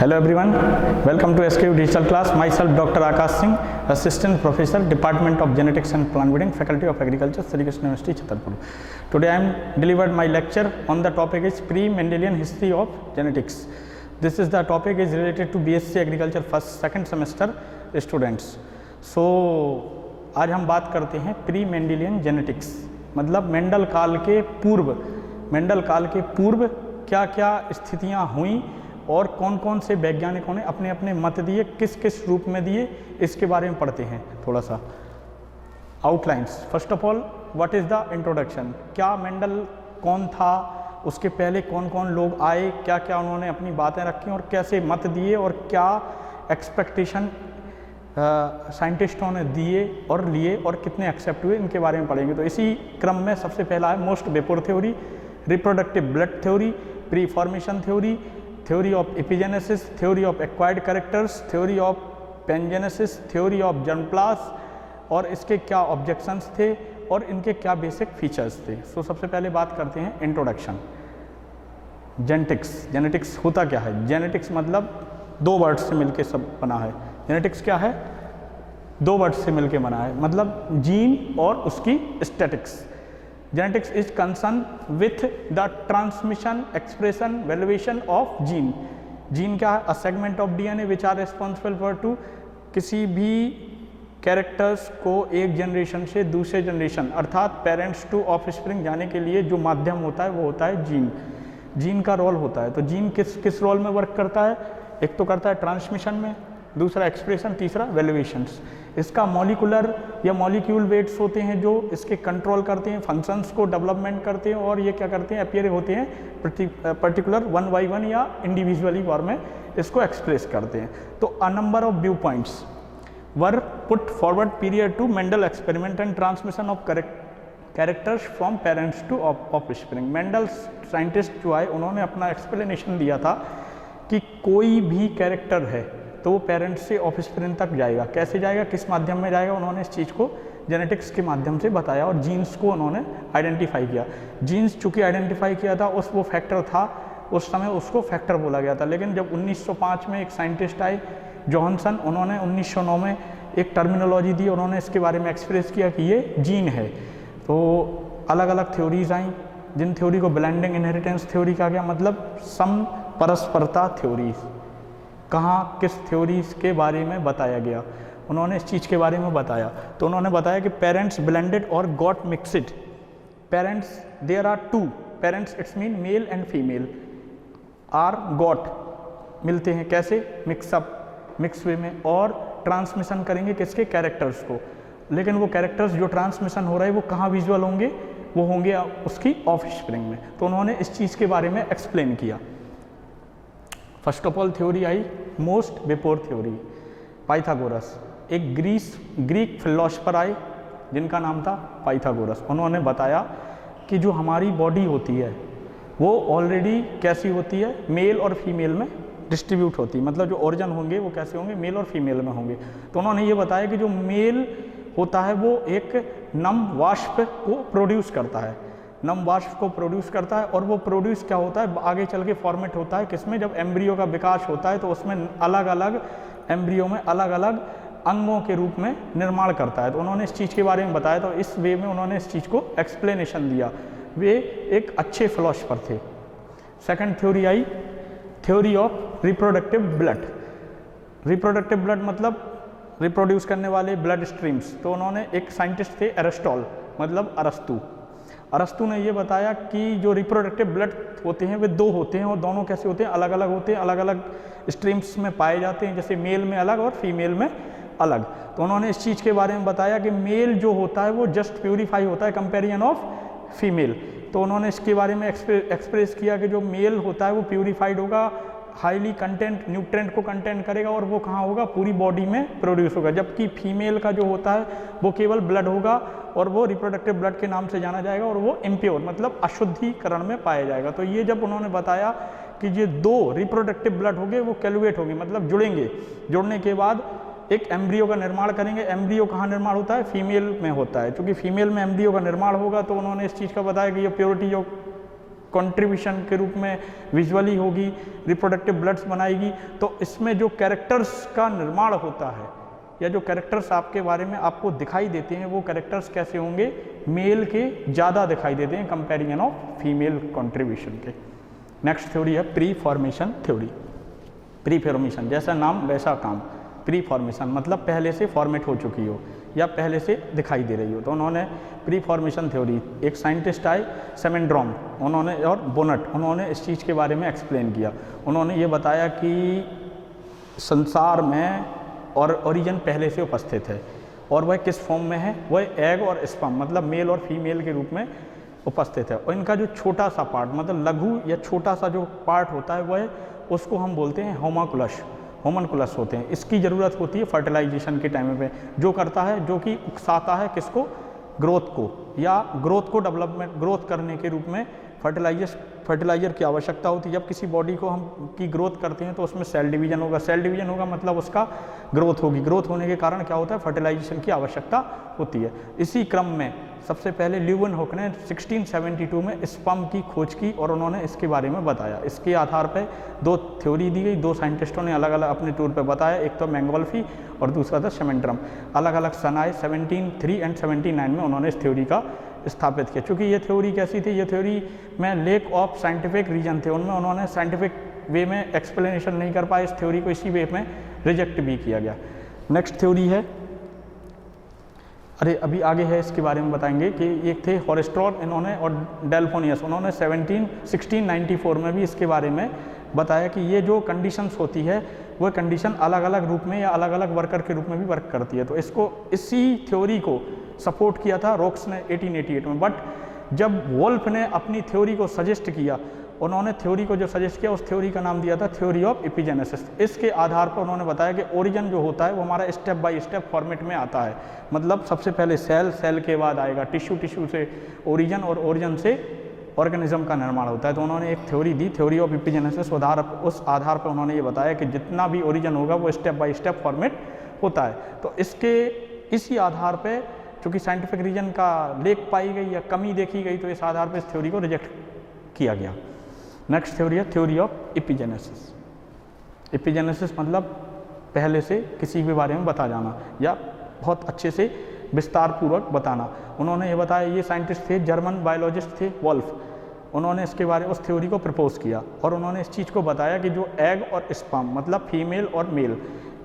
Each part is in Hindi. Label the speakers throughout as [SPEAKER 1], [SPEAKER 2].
[SPEAKER 1] Hello everyone, welcome to SKU Digital Class. Myself Dr. Akash Singh, Assistant Professor, Department of Genetics and Plant Breeding, Faculty of Agriculture, Sri Krishna University, Chhatarpur. Today I am delivered my lecture on the topic is Pre-Mendelian History of Genetics. This is the topic is related to BSc Agriculture first second semester students. So आज हम बात करते हैं प्री मेंडेलियन जेनेटिक्स, मतलब मेंडल काल के पूर्व क्या क्या स्थितियां हुई और कौन कौन से वैज्ञानिकों ने अपने अपने मत दिए, किस किस रूप में दिए, इसके बारे में पढ़ते हैं। थोड़ा सा outlines. First of all, what is the introduction, क्या मेंडल कौन था, उसके पहले कौन कौन लोग आए, क्या क्या उन्होंने अपनी बातें रखी और कैसे मत दिए और क्या एक्सपेक्टेशन साइंटिस्टों ने दिए और लिए और कितने एक्सेप्ट हुए, इनके बारे में पढ़ेंगे। तो इसी क्रम में सबसे पहला है most vapour theory, reproductive blood theory, preformation theory, theory of epigenesis, theory of acquired characters, theory of pangenesis, theory of germplasm और इसके क्या ऑब्जेक्शंस थे और इनके क्या बेसिक फीचर्स थे। सो सबसे पहले बात करते हैं इंट्रोडक्शन। जेनेटिक्स होता क्या है? जेनेटिक्स मतलब दो वर्ड से मिलकर सब बना है। जेनेटिक्स क्या है? दो वर्ड से मिलकर बना है, मतलब जीन और उसकी statics. Genetics is concerned with the transmission, expression, valuation of gene. Gene क्या है? A segment of DNA which are responsible for to किसी भी कैरेक्टर्स को एक जनरेशन से दूसरे जनरेशन अर्थात पेरेंट्स टू ऑफस्प्रिंग जाने के लिए जो माध्यम होता है वो होता है जीन। जीन का रोल होता है। तो जीन किस रोल में वर्क करता है? एक तो करता है ट्रांसमिशन में, दूसरा एक्सप्रेशन, तीसरा वैल्यूएशंस। इसका मॉलिकुलर या मॉलिक्यूल वेट्स होते हैं जो इसके कंट्रोल करते हैं, फंक्शंस को डेवलपमेंट करते हैं और ये क्या करते हैं, अपीयर होते हैं पर्टिकुलर वन बाई वन या इंडिविजुअली फॉर्म में इसको एक्सप्रेस करते हैं। तो a number of view points were put forward period to Mendel experiment and transmission of characters from parents to offspring. Mendel scientist जो है उन्होंने अपना एक्सप्लेनेशन दिया था कि कोई भी कैरेक्टर है तो वो पेरेंट्स से ऑफस्प्रिंग तक जाएगा। कैसे जाएगा, किस माध्यम में जाएगा, उन्होंने इस चीज़ को जेनेटिक्स के माध्यम से बताया और जीन्स को उन्होंने आइडेंटिफाई किया। जीन्स चूँकि आइडेंटिफाई किया था वो फैक्टर था, उस समय उसको फैक्टर बोला गया था। लेकिन जब 1905 में एक साइंटिस्ट आए जॉनसन, उन्होंने 1909 में एक टर्मिनोलॉजी दी, उन्होंने इसके बारे में एक्सप्रेस किया कि ये जीन है। तो अलग अलग थ्योरीज आई, जिन थ्योरी को ब्लेंडिंग इनहेरिटेंस थ्योरी कहा गया, मतलब सम परस्परता थ्योरीज। कहाँ किस थ्योरीज के बारे में बताया गया, उन्होंने इस चीज़ के बारे में बताया। तो उन्होंने बताया कि पेरेंट्स ब्लेंडेड और got mixed. Parents, there are two parents, it's mean male and female, are got, मिलते हैं कैसे, मिक्स वे में, और ट्रांसमिशन करेंगे किसके, कैरेक्टर्स को। लेकिन वो कैरेक्टर्स जो ट्रांसमिशन हो रहा है वो कहाँ विजुअल होंगे, वो होंगे उसकी ऑफस्प्रिंग में। तो उन्होंने इस चीज़ के बारे में एक्सप्लेन किया। First of all theory I most vapour theory, Pythagoras. एक ग्रीक फिलोसफर आए जिनका नाम था पाइथागोरस। उन्होंने बताया कि जो हमारी बॉडी होती है वो ऑलरेडी कैसी होती है, मेल और फीमेल में डिस्ट्रीब्यूट होती है, मतलब जो ओरिजिन होंगे वो कैसे होंगे, मेल और फीमेल में होंगे। तो उन्होंने ये बताया कि जो मेल होता है वो एक नम वाष्प को प्रोड्यूस करता है, नम वाष्प को प्रोड्यूस करता है, और वो प्रोड्यूस क्या होता है, आगे चल के फॉर्मेट होता है किसमें, जब एम्ब्रियो का विकास होता है तो उसमें अलग अलग एम्ब्रियो में अलग अलग अंगों के रूप में निर्माण करता है। तो उन्होंने इस चीज़ के बारे में बताया। तो इस वे में उन्होंने इस चीज़ को एक्सप्लेनेशन दिया। वे एक अच्छे फिलोसफर थे। Second theory I theory of reproductive blood. Reproductive blood मतलब रिप्रोड्यूस करने वाले ब्लड स्ट्रीम्स। तो उन्होंने, एक साइंटिस्ट थे एरिस्टॉल, मतलब अरस्तु ने ये बताया कि जो रिप्रोडक्टिव ब्लड होते हैं वे दो होते हैं और दोनों कैसे होते हैं, अलग अलग होते हैं, अलग अलग स्ट्रीम्स में पाए जाते हैं, जैसे मेल में अलग और फीमेल में अलग। तो उन्होंने इस चीज़ के बारे में बताया कि मेल जो होता है वो जस्ट प्यूरीफाई होता है कंपेरिजन ऑफ फीमेल। तो उन्होंने इसके बारे में एक्सप्रेस किया कि जो मेल होता है वो प्यूरीफाइड होगा, हाईली कंटेंट न्यूट्रेंट को कंटेंट करेगा और वो कहाँ होगा, पूरी बॉडी में प्रोड्यूस होगा। जबकि फीमेल का जो होता है वो केवल ब्लड होगा और वो रिप्रोडक्टिव ब्लड के नाम से जाना जाएगा और वो इम्प्योर मतलब अशुद्धिकरण में पाया जाएगा। तो ये जब उन्होंने बताया कि ये दो रिप्रोडक्टिव ब्लड होंगे वो कैलुएट होंगे, मतलब जुड़ेंगे, जुड़ने के बाद एक एम्ब्रियो का निर्माण करेंगे। एम्ब्रियो कहाँ निर्माण होता है, फीमेल में होता है। क्योंकि फीमेल में एम्ब्रियो का निर्माण होगा तो उन्होंने इस चीज़ का बताया कि ये प्योरिटी ऑफ कंट्रीब्यूशन के रूप में विजुअली होगी, रिप्रोडक्टिव ब्लड्स बनाएगी। तो इसमें जो कैरेक्टर्स का निर्माण होता है या जो कैरेक्टर्स आपके बारे में आपको दिखाई देते हैं वो कैरेक्टर्स कैसे होंगे, मेल के ज़्यादा दिखाई देते हैं कंपैरिजन ऑफ फीमेल कंट्रीब्यूशन के। नेक्स्ट थ्योरी है pre formation theory. Pre formation जैसा नाम वैसा काम। प्री फॉर्मेशन मतलब पहले से फॉर्मेट हो चुकी हो या पहले से दिखाई दे रही हो। तो उन्होंने प्री फॉर्मेशन थ्योरी, एक साइंटिस्ट आए सेमेंड्रॉम, उन्होंने और बोनट, उन्होंने इस चीज़ के बारे में एक्सप्लेन किया। उन्होंने ये बताया कि संसार में और ओरिजिन पहले से उपस्थित है और वह किस फॉर्म में है, वह एग और स्पर्म मतलब मेल और फीमेल के रूप में उपस्थित है। और इनका जो छोटा सा पार्ट मतलब लघु या छोटा सा जो पार्ट होता है वह उसको हम बोलते हैं होमनकुलस होते हैं। इसकी ज़रूरत होती है फर्टिलाइजेशन के टाइम पे, जो करता है, जो कि उकसाता है किसको, ग्रोथ को, या ग्रोथ को डेवलपमेंट, ग्रोथ करने के रूप में फर्टिलाइजर की आवश्यकता होती है। जब किसी बॉडी को हम की ग्रोथ करते हैं तो उसमें सेल डिवीजन होगा, सेल डिवीजन होगा मतलब उसका ग्रोथ होगी, ग्रोथ होने के कारण क्या होता है, फर्टिलाइजेशन की आवश्यकता होती है। इसी क्रम में सबसे पहले ल्यूवेनहुक ने 1672 में स्पर्म की खोज की और उन्होंने इसके बारे में बताया। इसके आधार पर दो थ्योरी दी गई, दो साइंटिस्टों ने अलग अलग अपने टूर पर बताया, एक तो मैंगोल्फी और दूसरा था सेमेंड्रम। अलग अलग सन आए 1703 एंड 1709 में उन्होंने इस थ्योरी का स्थापित किया। चूँकि ये थ्योरी कैसी थी, ये थ्योरी में लेक ऑफ साइंटिफिक रीजन थे, उनमें उन्होंने साइंटिफिक वे में एक्सप्लेनेशन नहीं कर पाए, इस थ्योरी को इसी वे में रिजेक्ट भी किया गया। नेक्स्ट थ्योरी है, अभी आगे है, इसके बारे में बताएंगे कि एक थे हॉरेस्ट्रॉन इन्होंने और डेल्फोनियस, उन्होंने 1694 में भी इसके बारे में बताया कि ये जो कंडीशंस होती है वह कंडीशन अलग अलग रूप में या अलग अलग वर्कर के रूप में भी वर्क करती है। तो इसको इसी थ्योरी को सपोर्ट किया था रोक्स ने 1888 में। बट जब वोल्फ ने अपनी थ्योरी को सजेस्ट किया, उन्होंने थ्योरी को जो सजेस्ट किया उस थ्योरी का नाम दिया था थ्योरी ऑफ एपिजेनेसिस। इसके आधार पर उन्होंने बताया कि ओरिजिन जो होता है वो हमारा स्टेप बाय स्टेप फॉर्मेट में आता है। मतलब सबसे पहले सेल, सेल के बाद आएगा टिश्यू, टिश्यू से ओरिजिन और ओरिजिन से ऑर्गेनिज्म का निर्माण होता है। तो उन्होंने एक थ्योरी दी, थ्योरी ऑफ एपिजेनेसिस। उस आधार पर उन्होंने ये बताया कि जितना भी ओरिजिन होगा वो स्टेप बाय स्टेप फॉर्मेट होता है। तो इसी आधार पर चूँकि साइंटिफिक रीजन का लेक पाई गई या कमी देखी गई, तो इस आधार पर इस थ्योरी को रिजेक्ट किया गया। नेक्स्ट थ्योरी है थ्योरी ऑफ एपिजेनेसिस। एपिजेनेसिस मतलब पहले से किसी के बारे में बता जाना या बहुत अच्छे से विस्तार पूर्वक बताना। उन्होंने ये बताया, ये साइंटिस्ट थे, जर्मन बायोलॉजिस्ट थे वोल्फ, उन्होंने इसके बारे में उस थ्योरी को प्रपोज किया और उन्होंने इस चीज़ को बताया कि जो एग और स्पर्म मतलब फीमेल और मेल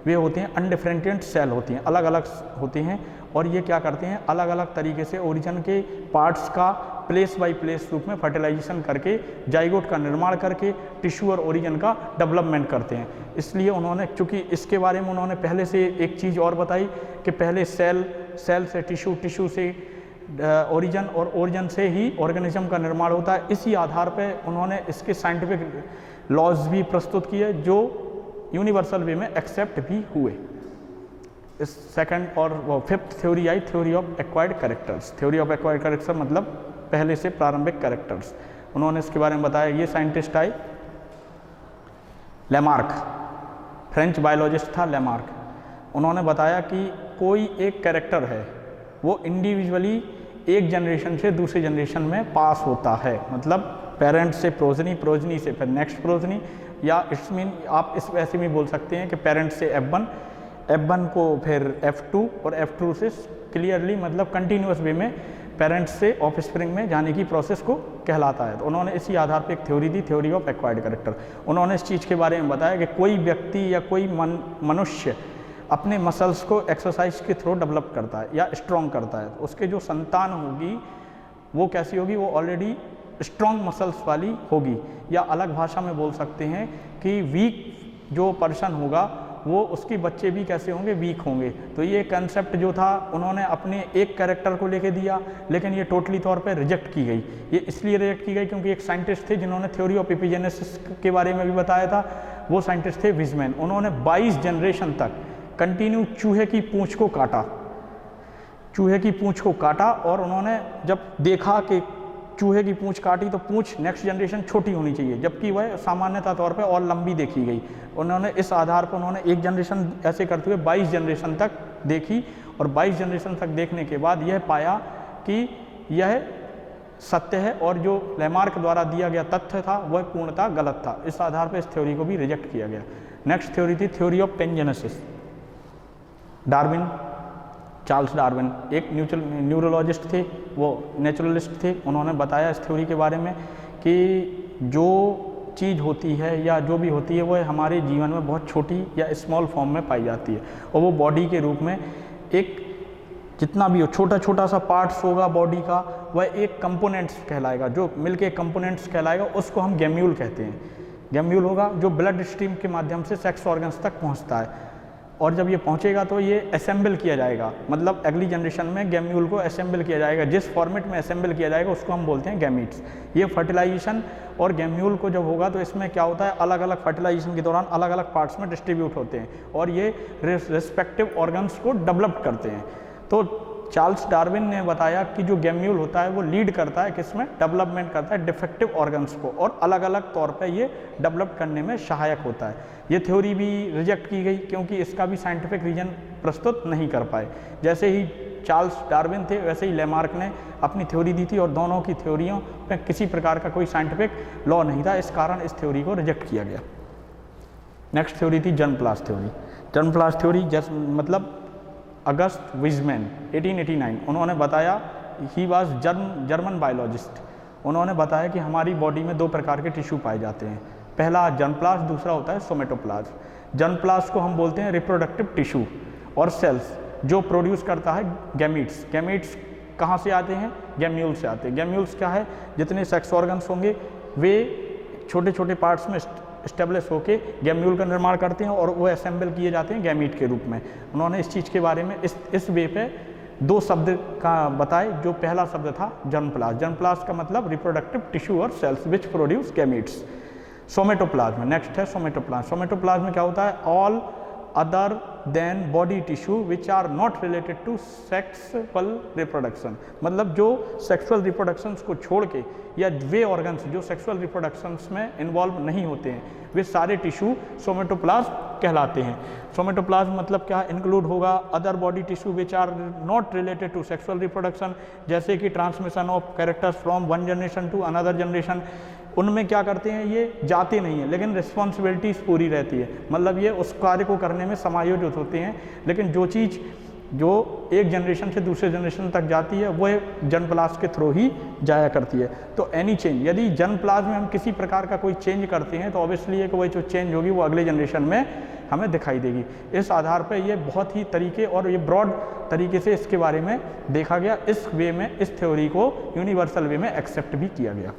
[SPEAKER 1] वे होते हैं अनडिफरेंशिएटेड सेल होती हैं, अलग अलग होते हैं और ये क्या करते हैं, अलग अलग तरीके से ओरिजिन के पार्ट्स का प्लेस बाय प्लेस रूप में फर्टिलाइजेशन करके जाइगोट का निर्माण करके टिश्यू और ओरिजिन का डेवलपमेंट करते हैं। इसलिए उन्होंने, चूँकि इसके बारे में उन्होंने पहले से एक चीज़ और बताई कि पहले सेल से टिश्यू, टिश्यू से ओरिजिन और ओरिजिन से ही ऑर्गेनिज्म का निर्माण होता है। इसी आधार पर उन्होंने इसके साइंटिफिक लॉज भी प्रस्तुत किए जो यूनिवर्सल वे में एक्सेप्ट भी हुए। इस सेकंड और वो fifth theory I theory of acquired characters. Theory of acquired character मतलब पहले से प्रारंभिक कैरेक्टर्स। उन्होंने इसके बारे में बताया, ये साइंटिस्ट आए लेमार्क, फ्रेंच बायोलॉजिस्ट था लेमार्क। उन्होंने बताया कि कोई एक कैरेक्टर है वो इंडिविजुअली एक जनरेशन से दूसरे जनरेशन में पास होता है, मतलब पेरेंट से प्रोजनी, प्रोजनी से फिर नेक्स्ट प्रोजनी, या इट्स मीन आप इस वैसे भी बोल सकते हैं कि पेरेंट से F1, F1 को फिर F2 और F2 से क्लियरली मतलब कंटिन्यूस वे में पेरेंट्स से ऑफस्प्रिंग में जाने की प्रोसेस को कहलाता है। तो उन्होंने इसी आधार पर एक theory the, theory of acquired character. उन्होंने इस चीज़ के बारे में बताया कि कोई व्यक्ति या कोई मनुष्य अपने मसल्स को एक्सरसाइज के थ्रू डेवलप करता है या स्ट्रॉन्ग करता है, तो उसके जो संतान होगी वो कैसी होगी, वो ऑलरेडी स्ट्रॉन्ग मसल्स वाली होगी। या अलग भाषा में बोल सकते हैं कि वीक जो पर्सन होगा वो उसके बच्चे भी कैसे होंगे, वीक होंगे। तो ये कंसेप्ट जो था उन्होंने अपने एक कैरेक्टर को लेके दिया, लेकिन ये टोटली तौर पे रिजेक्ट की गई। ये इसलिए रिजेक्ट की गई क्योंकि एक साइंटिस्ट थे जिन्होंने थ्योरी ऑफ एपिजेनेसिस के बारे में भी बताया था, वो साइंटिस्ट थे विजमैन। उन्होंने 22 जनरेशन तक कंटिन्यू चूहे की पूँछ को काटा, चूहे की पूँछ को काटा, और उन्होंने जब देखा कि चूहे की पूँछ काटी तो पूँछ नेक्स्ट जनरेशन छोटी होनी चाहिए, जबकि वह सामान्यतः तौर पे और लंबी देखी गई। उन्होंने इस आधार पर उन्होंने एक जनरेशन ऐसे करते हुए 22 जनरेशन तक देखी, और 22 जनरेशन तक देखने के बाद यह पाया कि यह सत्य है और जो लैमार्क द्वारा दिया गया तथ्य था वह पूर्णतः गलत था। इस आधार पर इस थ्योरी को भी रिजेक्ट किया गया। नेक्स्ट थ्योरी थी theory of pangenesis. Darwin, Charles Darwin एक न्यूरोलॉजिस्ट थे, वो नेचुरलिस्ट थे। उन्होंने बताया इस थ्योरी के बारे में कि जो चीज़ होती है या जो भी होती है वह हमारे जीवन में बहुत छोटी या स्मॉल फॉर्म में पाई जाती है और वो बॉडी के रूप में एक जितना भी हो छोटा छोटा सा पार्ट्स होगा बॉडी का, वह एक कंपोनेंट्स कहलाएगा, जो मिलके कंपोनेंट्स कहलाएगा, उसको हम गैम्यूल कहते हैं। गैम्यूल होगा जो ब्लड स्ट्रीम के माध्यम से सेक्स ऑर्गन्स तक पहुंचता है और जब ये पहुंचेगा तो ये असेंबल किया जाएगा, मतलब अगली जनरेशन में गैम्यूल को असेंबल किया जाएगा। जिस फॉर्मेट में असेंबल किया जाएगा उसको हम बोलते हैं गैमीट्स। ये फर्टिलाइजेशन और गैम्यूल को जब होगा तो इसमें क्या होता है, अलग अलग फर्टिलाइजेशन के दौरान अलग अलग पार्ट्स में डिस्ट्रीब्यूट होते हैं और ये रिस्पेक्टिव ऑर्गन्स को डेवलप करते हैं। तो चार्ल्स डार्विन ने बताया कि जो गैम्यूल होता है वो लीड करता है किसमें, डेवलपमेंट करता है डिफेक्टिव ऑर्गन्स को और अलग अलग तौर पे ये डेवलप करने में सहायक होता है। ये थ्योरी भी रिजेक्ट की गई क्योंकि इसका भी साइंटिफिक रीजन प्रस्तुत नहीं कर पाए। जैसे ही चार्ल्स डार्विन थे वैसे ही लैमार्क ने अपनी थ्योरी दी थी और दोनों की थ्योरियों में किसी प्रकार का कोई साइंटिफिक लॉ नहीं था, इस कारण इस थ्योरी को रिजेक्ट किया गया। नेक्स्ट थ्योरी थी जर्न-प्लास थ्योरी। जर्न-प्लास थ्योरी मतलब अगस्ट विज़मैन 1889 उन्होंने बताया, ही वाज जर्मन बायोलॉजिस्ट। उन्होंने बताया कि हमारी बॉडी में दो प्रकार के टिश्यू पाए जाते हैं, पहला जर्न-प्लास, दूसरा होता है सोमेटोप्लाज्म। जर्न-प्लास को हम बोलते हैं रिप्रोडक्टिव टिश्यू और सेल्स जो प्रोड्यूस करता है गैमीट्स। गैमीट्स कहाँ से आते हैं, गैम्यूल से आते हैं। गैम्यूल्स क्या है, जितने सेक्स ऑर्गन्स होंगे वे छोटे छोटे पार्ट्स में स्टेब्लिश होके गैम्यूल का निर्माण करते हैं और वो असेंबल किए जाते हैं गैमीट के रूप में। उन्होंने इस चीज़ के बारे में इस वे पे दो शब्द का बताए। जो पहला शब्द था जर्न-प्लास। जर्न-प्लास का मतलब रिप्रोडक्टिव टिश्यू और cells which produce gametes. Somatoplasm, next है सोमेटोप्लाज्म। सोमेटोप्लाज्म में क्या होता है, all other than body tissue which are not related to sexual reproduction, मतलब जो सेक्सुअल रिप्रोडक्शंस को छोड़ के या वे ऑर्गन्स जो सेक्सुअल रिप्रोडक्शंस में इन्वॉल्व नहीं होते हैं वे सारे टिश्यू सोमेटोप्लाज्म कहलाते हैं। सोमेटोप्लाज्म मतलब क्या, इंक्लूड होगा other body tissue which are not related to sexual reproduction, जैसे कि transmission of characters from one generation to another generation. उनमें क्या करते हैं, ये जाते नहीं हैं लेकिन रिस्पॉन्सिबिलिटीज़ पूरी रहती है, मतलब ये उस कार्य को करने में समायोजित होते हैं। लेकिन जो चीज़ जो एक जनरेशन से दूसरे जनरेशन तक जाती है वह जर्न-प्लास के थ्रू ही जाया करती है। तो एनी चेंज, यदि जर्न-प्लास में हम किसी प्रकार का कोई चेंज करते हैं तो ऑब्वियसली वह जो चेंज होगी वो अगले जनरेशन में हमें दिखाई देगी। इस आधार पर ये बहुत ही तरीके और ये ब्रॉड तरीके से इसके बारे में देखा गया। इस वे में इस थ्योरी को यूनिवर्सल वे में एक्सेप्ट भी किया गया।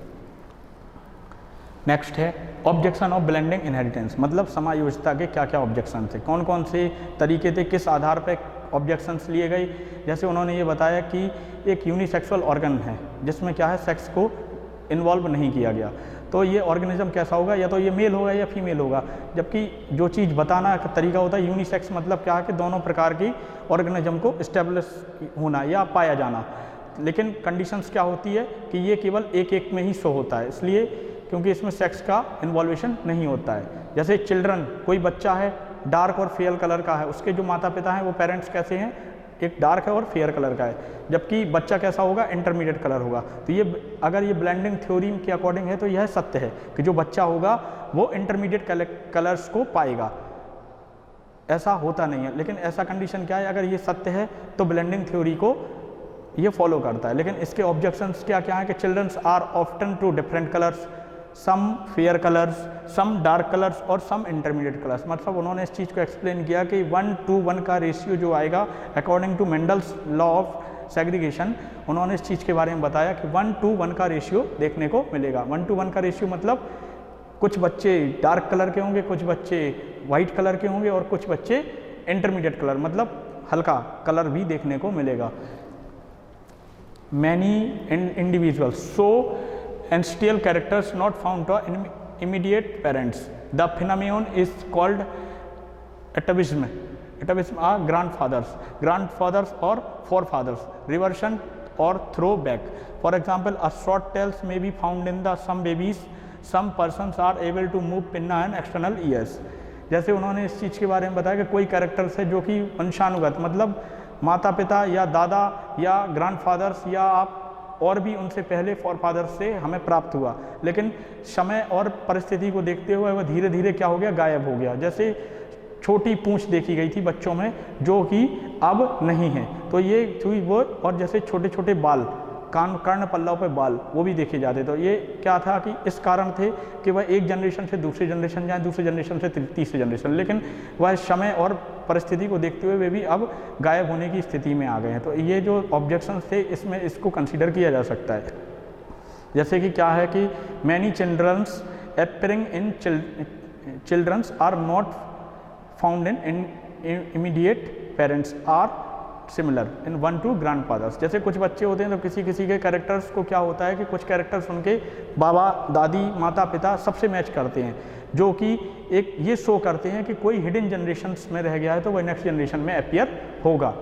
[SPEAKER 1] नेक्स्ट है ऑब्जेक्शन ऑफ ब्लेंडिंग इनहेरिटेंस, मतलब समायोजिता के क्या क्या ऑब्जेक्शन थे, कौन कौन से तरीके थे, किस आधार पर ऑब्जेक्शंस लिए गए। जैसे उन्होंने ये बताया कि एक यूनिसेक्सुअल ऑर्गन है जिसमें क्या है, सेक्स को इन्वॉल्व नहीं किया गया, तो ये ऑर्गेनिज्म कैसा होगा, या तो ये मेल होगा या फीमेल होगा। जबकि जो चीज़ बताना का तरीका होता है यूनिसेक्स, मतलब क्या है कि दोनों प्रकार की ऑर्गेनिज्म को इस्टेब्लिश होना या पाया जाना। लेकिन कंडीशंस क्या होती है कि ये केवल एक एक में ही शो होता है, इसलिए क्योंकि इसमें सेक्स का इन्वॉल्वेशन नहीं होता है। जैसे चिल्ड्रन, कोई बच्चा है डार्क और फेयर कलर का है, उसके जो माता पिता हैं वो पेरेंट्स कैसे हैं, एक डार्क है और फेयर कलर का है, जबकि बच्चा कैसा होगा, इंटरमीडिएट कलर होगा। तो ये अगर ये ब्लेंडिंग थ्योरी के अकॉर्डिंग है तो यह सत्य है कि जो बच्चा होगा वो इंटरमीडिएट कलर्स को पाएगा। ऐसा होता नहीं है, लेकिन ऐसा कंडीशन क्या है, अगर ये सत्य है तो ब्लेंडिंग थ्योरी को ये फॉलो करता है। लेकिन इसके ऑब्जेक्शंस क्या क्या है कि childrens are often two different colours, some fair colours, some dark colours और सम इंटरमीडिएट कलर्स। मतलब उन्होंने इस चीज़ को एक्सप्लेन किया कि 1:1 का रेशियो जो आएगा according to Mendel's law of segregation, उन्होंने इस चीज़ के बारे में बताया कि 1:1 का रेशियो देखने को मिलेगा। 1:1 का रेशियो मतलब कुछ बच्चे डार्क कलर के होंगे, कुछ बच्चे वाइट कलर के होंगे और कुछ बच्चे इंटरमीडिएट कलर मतलब हल्का कलर भी देखने को मिलेगा। Many individuals so ancestral characters not found to immediate parents. The phenomenon is called atavism. Atavism are grandfathers or forefathers, reversion or throwback. For example, a short tails may be found in the some babies. Some persons are able to move pinna and external ears. जैसे उन्होंने इस चीज़ के बारे में बताया कि कोई कैरेक्टर्स है जो कि वंशानुगत, मतलब माता पिता या दादा या ग्रैंडफादर्स या आप और भी उनसे पहले फॉरफादर से हमें प्राप्त हुआ, लेकिन समय और परिस्थिति को देखते हुए वह धीरे धीरे क्या हो गया, गायब हो गया। जैसे छोटी पूंछ देखी गई थी बच्चों में जो कि अब नहीं है, तो ये हुई वो। और जैसे छोटे छोटे बाल, कर्ण पल्लव पे बाल, वो भी देखे जाते। तो ये क्या था कि इस कारण थे कि वह एक जनरेशन से दूसरी जनरेशन जाए, दूसरी जनरेशन से तीसरी जनरेशन, लेकिन वह समय और परिस्थिति को देखते हुए वे भी अब गायब होने की स्थिति में आ गए हैं। तो ये जो ऑब्जेक्शन थे इसमें इसको कंसीडर किया जा सकता है। जैसे कि क्या है कि many childrens appearing in childrens are not found in immediate parents are similar in one two grandfathers. जैसे कुछ बच्चे होते हैं तो किसी किसी के कैरेक्टर्स को क्या होता है कि कुछ कैरेक्टर्स उनके बाबा दादी माता पिता सबसे मैच करते हैं, जो कि एक ये शो करते हैं कि कोई हिडन जनरेशन्स में रह गया है तो वह नेक्स्ट जनरेशन में अपीयर होगा।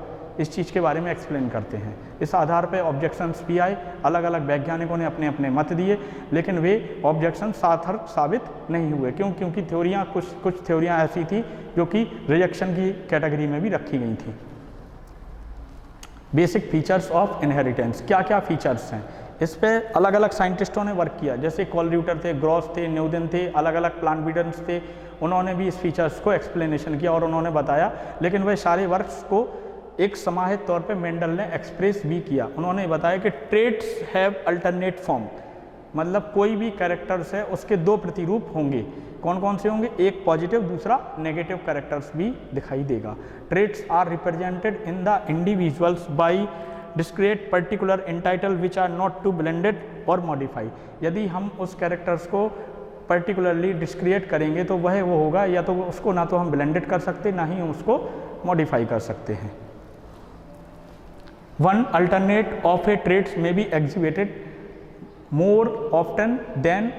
[SPEAKER 1] इस चीज़ के बारे में एक्सप्लेन करते हैं। इस आधार पर ऑब्जेक्शंस भी आए, अलग अलग वैज्ञानिकों ने अपने अपने मत दिए, लेकिन वे ऑब्जेक्शन सार्थक साबित नहीं हुए। क्योंकि थ्योरियाँ कुछ थ्योरियाँ ऐसी थी जो कि रिजेक्शन की कैटेगरी में भी रखी गई थी। बेसिक फीचर्स ऑफ इनहेरिटेंस, क्या क्या फीचर्स हैं, इस पे अलग अलग साइंटिस्टों ने वर्क किया। जैसे कॉलर्यूटर थे, ग्रॉस थे, न्यूटन थे, अलग अलग प्लांट ब्रीडर्स थे, उन्होंने भी इस फीचर्स को एक्सप्लेनेशन किया और उन्होंने बताया। लेकिन वह सारे वर्क्स को एक समाहित तौर पे मेंडल ने एक्सप्रेस भी किया। उन्होंने बताया कि ट्रेट्स हैव अल्टरनेट फॉर्म, मतलब कोई भी कैरेक्टर्स है उसके दो प्रतिरूप होंगे। कौन कौन से होंगे, एक पॉजिटिव दूसरा नेगेटिव कैरेक्टर्स भी दिखाई देगा। Traits are represented in the individuals by discrete particular entitle which are not to blended और मॉडिफाई। यदि हम उस कैरेक्टर्स को पर्टिकुलरली डिस्क्रिएट करेंगे तो वह वो होगा, या तो उसको ना तो हम ब्लेंडेड कर सकते ना ही हम उसको मॉडिफाई कर सकते हैं। One alternate of a traits में be exhibited more often than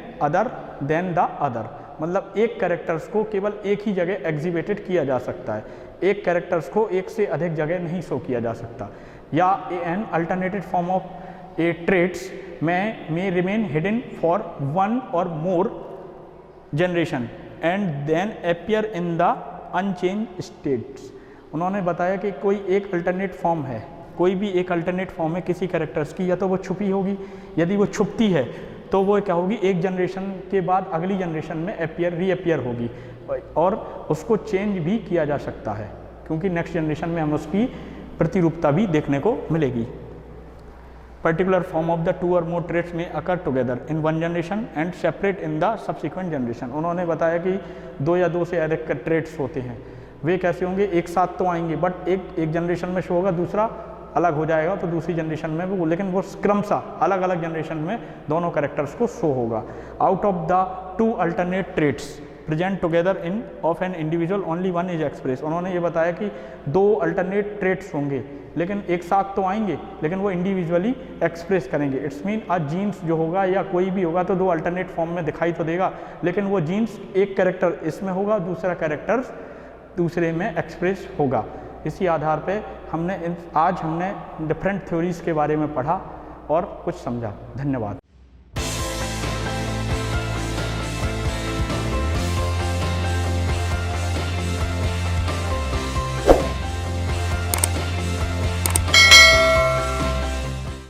[SPEAKER 1] the other, मतलब एक कैरेक्टर्स को केवल एक ही जगह एग्जिबिटेड किया जा सकता है, एक कैरेक्टर्स को एक से अधिक जगह नहीं शो किया जा सकता। या an alternated form of a traits may remain hidden for one or more generation and then appear in the unchanged states। उन्होंने बताया कि कोई एक अल्टरनेट फॉर्म है, कोई भी एक अल्टरनेट फॉर्म है किसी कैरेक्टर्स की, या तो वो छुपी होगी, यदि वो छुपती है तो वो क्या होगी, एक जनरेशन के बाद अगली जनरेशन में रीअपियर होगी और उसको चेंज भी किया जा सकता है, क्योंकि नेक्स्ट जनरेशन में हम उसकी प्रतिरूपता भी देखने को मिलेगी। Particular form of the two और मोर ट्रेट्स में occur together in one generation and separate in the subsequent generation. उन्होंने बताया कि दो या दो से अधिक ट्रेट्स होते हैं, वे कैसे होंगे, एक साथ तो आएंगे बट एक जनरेशन में शो होगा, दूसरा अलग हो जाएगा तो दूसरी जनरेशन में वो, लेकिन वो क्रमशः अलग अलग जनरेशन में दोनों कैरेक्टर्स को शो होगा। Out of the to alternate traits present together in of an individual only one is express. उन्होंने ये बताया कि दो अल्टरनेट ट्रेट्स होंगे लेकिन एक साथ तो आएंगे, लेकिन वो इंडिविजुअली एक्सप्रेस करेंगे। इट्स मीन जीन्स जो होगा या कोई भी होगा तो दो अल्टरनेट फॉर्म में दिखाई तो देगा, लेकिन वो जीन्स एक कैरेक्टर इसमें होगा, दूसरा कैरेक्टर दूसरे में एक्सप्रेस होगा। इसी आधार पे आज हमने डिफरेंट थ्योरीज़ के बारे में पढ़ा और कुछ समझा। धन्यवाद।